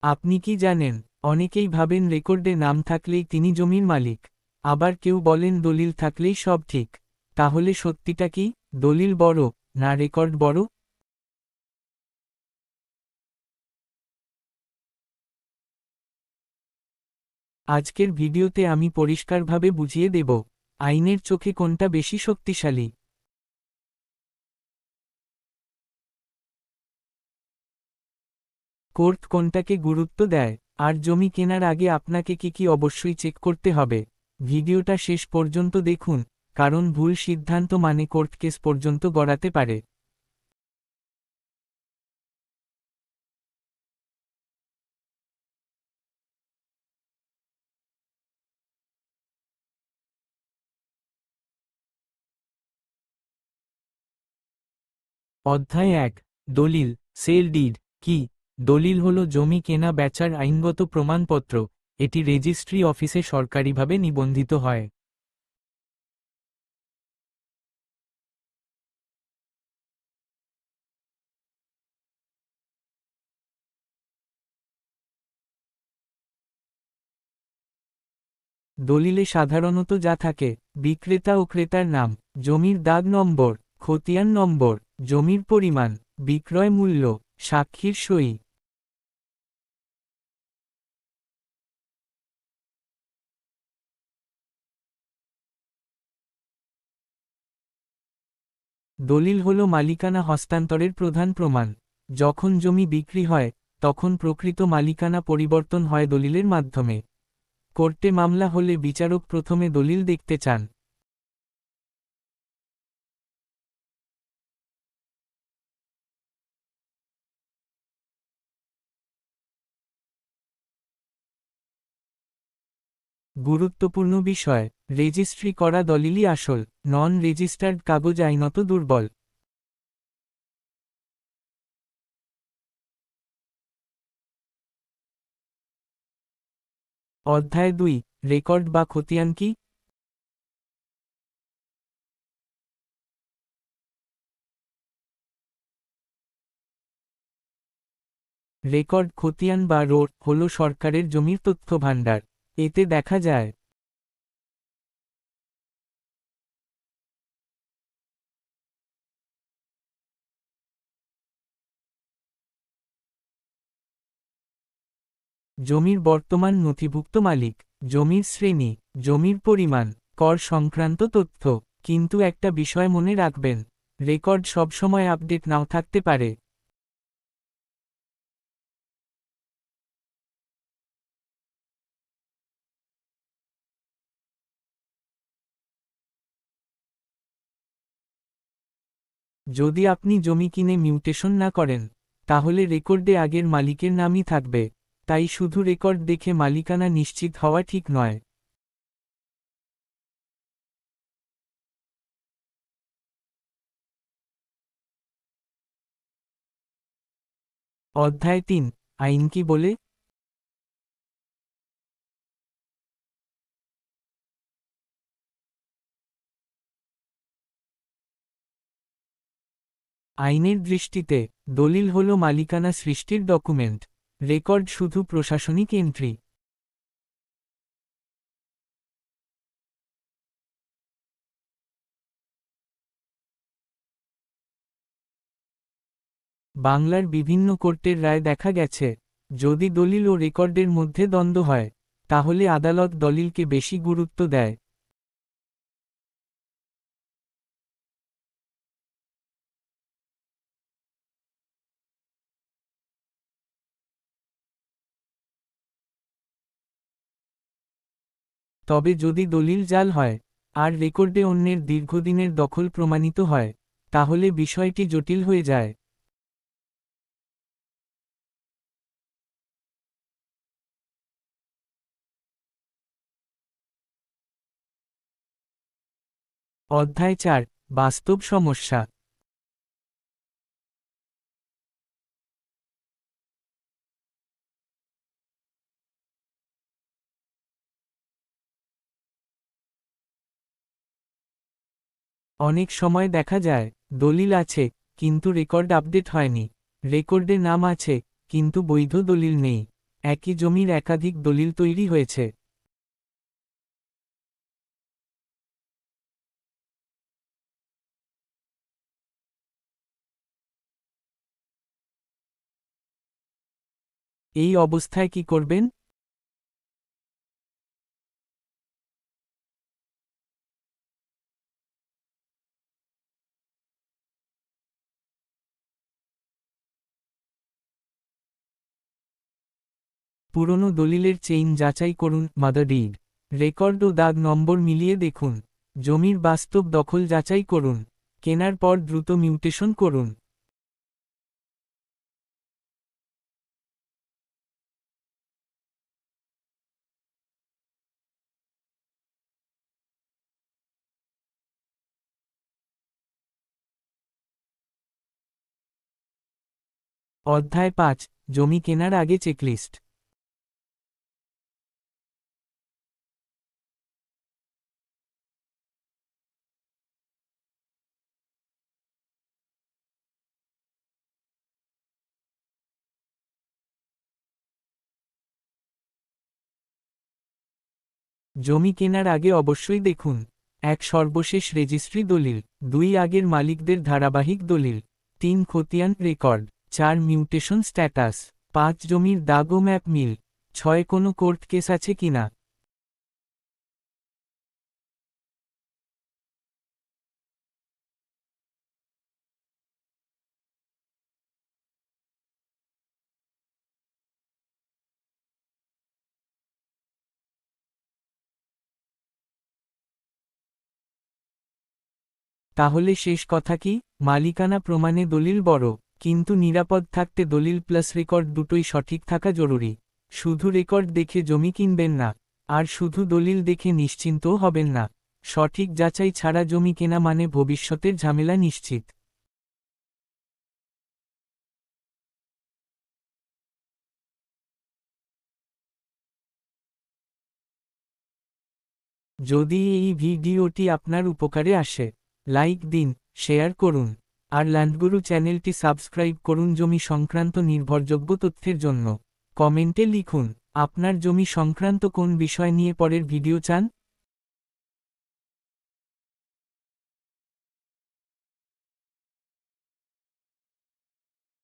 আপনি কি জানেন, অনেকেই ভাবেন রেকর্ডে নাম থাকলেই তিনি জমির মালিক। আবার কেউ বলেন দলিল থাকলেই সব ঠিক। তাহলে সত্যিটা কি? দলিল বড়, না রেকর্ড বড়? আজকের ভিডিওতে আমি পরিষ্কারভাবে বুঝিয়ে দেব, আইনের চোখে কোনটা বেশি শক্তিশালী। কোর্ট কোনটাকে গুরুত্ব দেয়, আর জমি কেনার আগে আপনাকে কি অবশ্যই চেক করতে হবে। ভিডিওটা শেষ পর্যন্ত দেখুন, কারণ ভুল সিদ্ধান্ত মানে কোর্ট কেস পর্যন্ত গড়াতে পারে। অধ্যায় ১, দলিল, সেল ডিড কি? দলিল হল জমি কেনা বেচার আইনগত প্রমাণপত্র। এটি রেজিস্ট্রি অফিসে সরকারিভাবে নিবন্ধিত হয়। দলিলে সাধারণত যা থাকে: বিক্রেতা ও ক্রেতার নাম, জমির দাগ নম্বর, খতিয়ান নম্বর, জমির পরিমাণ, বিক্রয় মূল্য, সাক্ষীর সই। দলিল হল মালিকানা হস্তান্তরের প্রধান প্রমাণ। যখন জমি বিক্রি হয়, তখন প্রকৃত মালিকানা পরিবর্তন হয় দলিলের মাধ্যমে। কোর্টে মামলা হলে বিচারক প্রথমে দলিল দেখতে চান। গুরুত্বপূর্ণ বিষয়: রেজিস্ট্রি করা দলিলই আসল, নন রেজিস্টার্ড কাগজ আইনত দুর্বল। অধ্যায় ২, রেকর্ড বা খতিয়ান কি? রেকর্ড, খতিয়ান বা রোড হল সরকারের জমির তথ্য ভাণ্ডার। এতে দেখা যায় জমির বর্তমান নথিভুক্ত মালিক, জমির শ্রেণী, জমির পরিমাণ, কর সংক্রান্ত তথ্য। কিন্তু একটা বিষয় মনে রাখবেন, রেকর্ড সবসময় আপডেট নাও থাকতে পারে। যদি আপনি জমি কিনে মিউটেশন না করেন, তাহলে রেকর্ডে আগের মালিকের নামই থাকবে। তাই শুধু রেকর্ড দেখে মালিকানা নিশ্চিত হওয়া ঠিক নয়। অধ্যায় ৩, আইন কি বলে? আইনের দৃষ্টিতে, দলিল হল মালিকানা সৃষ্টির ডকুমেন্ট। রেকর্ড শুধু প্রশাসনিক এন্ট্রি। বাংলার বিভিন্ন কোর্টের রায় দেখা গেছে, যদি দলিল ও রেকর্ডের মধ্যে দ্বন্দ্ব হয়, তাহলে আদালত দলিলকে বেশি গুরুত্ব দেয়। তবে যদি দলিল জাল হয়, আর রেকর্ডে অন্যের দীর্ঘদিনের দখল প্রমাণিত হয়, তাহলে বিষয়টি জটিল হয়ে যায়। অধ্যায় ৪, বাস্তব সমস্যা। অনেক সময় দেখা যায়, দলিল আছে, কিন্তু রেকর্ড আপডেট হয়নি। রেকর্ডে নাম আছে, কিন্তু বৈধ দলিল নেই। একই জমির একাধিক দলিল তৈরি হয়েছে। এই অবস্থায় কি করবেন? পুরনো দলিলের চেইন যাচাই করুন, মাদার ডিড, রেকর্ড ও দাগ নম্বর মিলিয়ে দেখুন। জমির বাস্তব দখল যাচাই করুন। কেনার পর দ্রুত মিউটেশন করুন। অধ্যায় ৫, জমি কেনার আগে চেকলিস্ট। জমি কেনার আগে অবশ্যই দেখুন: ১. সর্বশেষ রেজিস্ট্রি দলিল। ২. আগের মালিকদের ধারাবাহিক দলিল। ৩. খতিয়ান রেকর্ড। ৪. Mutation status. ৫. জমির দাগ ও ম্যাপ মিল। ৬. কোনো কোর্ট কেস আছে কিনা। তাহলে শেষ কথা কি? মালিকানা প্রমাণে দলিল বড়, কিন্তু নিরাপদ থাকতে দলিল প্লাস রেকর্ড দুটোই সঠিক থাকা জরুরি। শুধু রেকর্ড দেখে জমি কিনবেন না, আর শুধু দলিল দেখে নিশ্চিন্তও হবেন না। সঠিক যাচাই ছাড়া জমি কেনা মানে ভবিষ্যতের ঝামেলা নিশ্চিত। যদি এই ভিডিওটি আপনার উপকারে আসে, লাইক দিন, শেয়ার করুন, আর ল্যান্ডগুরু চ্যানেলটি সাবস্ক্রাইব করুন জমি সংক্রান্ত নির্ভরযোগ্য তথ্যের জন্য। কমেন্টে লিখুন আপনার জমি সংক্রান্ত কোন বিষয় নিয়ে পরের ভিডিও চান।